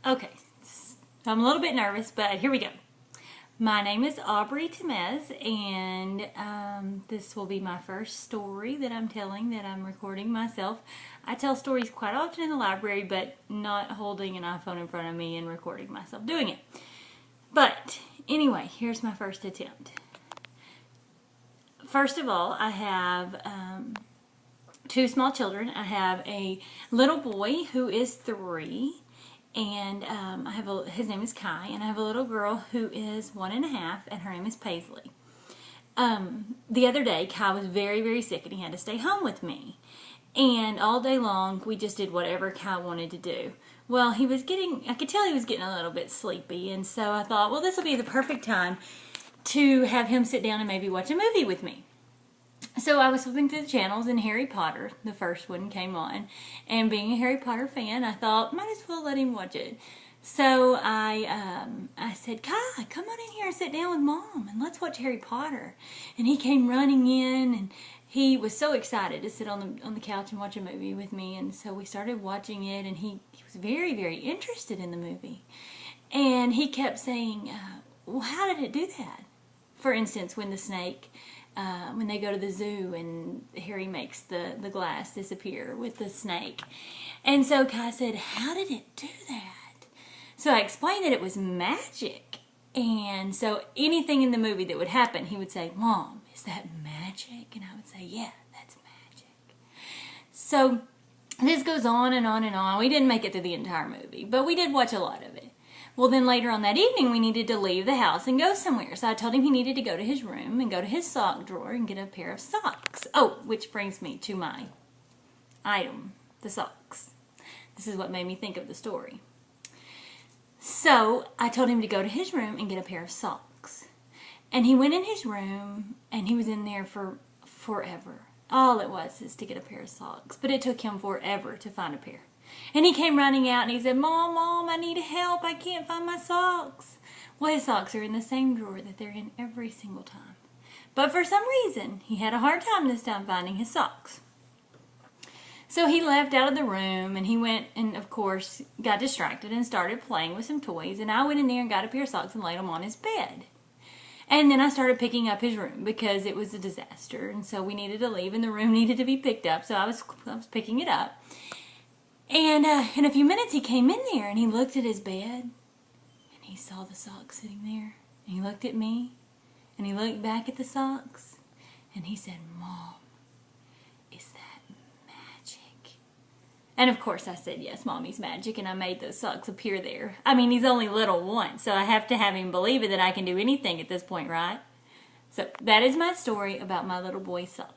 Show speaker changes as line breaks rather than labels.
Okay, I'm a little bit nervous, but here we go. My name is Aubree Tamez, and this will be my first story that I'm telling, that I'm recording myself. I tell stories quite often in the library, but not holding an iPhone in front of me and recording myself doing it. But anyway, here's my first attempt. First of all, I have two small children. I have a little boy who is 3. And his name is Kai, and I have a little girl who is 1.5, and her name is Paisley. The other day, Kai was very, very sick, and he had to stay home with me. And all day long, we just did whatever Kai wanted to do. Well, I could tell he was getting a little bit sleepy, and so I thought, well, this will be the perfect time to have him sit down and maybe watch a movie with me. So I was flipping through the channels, and Harry Potter, the first one, came on. And being a Harry Potter fan, I thought, might as well let him watch it. So I said, Kai, come on in here and sit down with Mom, and let's watch Harry Potter. And he came running in, and he was so excited to sit on the couch and watch a movie with me. And so we started watching it, and he was very, very interested in the movie. And he kept saying, well, how did it do that? For instance, when the snake... when they go to the zoo and Harry makes the glass disappear with the snake. And so Kai said, how did it do that? So I explained that it was magic. And so anything in the movie that would happen, he would say, Mom, is that magic? And I would say, yeah, that's magic. So this goes on and on and on. We didn't make it through the entire movie, but we did watch a lot of it. Well, then later on that evening, we needed to leave the house and go somewhere. So I told him he needed to go to his room and go to his sock drawer and get a pair of socks. Oh, which brings me to my item, the socks. This is what made me think of the story. So I told him to go to his room and get a pair of socks. And he went in his room, and he was in there for forever. All it was is to get a pair of socks. But it took him forever to find a pair. And he came running out and he said, Mom, I need help. I can't find my socks. Well, his socks are in the same drawer that they're in every single time. But for some reason, he had a hard time this time finding his socks. So he left out of the room, and he went and, of course, got distracted and started playing with some toys. And I went in there and got a pair of socks and laid them on his bed. And then I started picking up his room because it was a disaster. And so we needed to leave, and the room needed to be picked up. So I was picking it up. And in a few minutes, he came in there, and he looked at his bed, and he saw the socks sitting there. And he looked at me, and he looked back at the socks, and he said, Mom, is that magic? And of course, I said, yes, Mommy's magic, and I made those socks appear there. I mean, he's only little once, so I have to have him believe it that I can do anything at this point, right? So that is my story about my little boy's socks.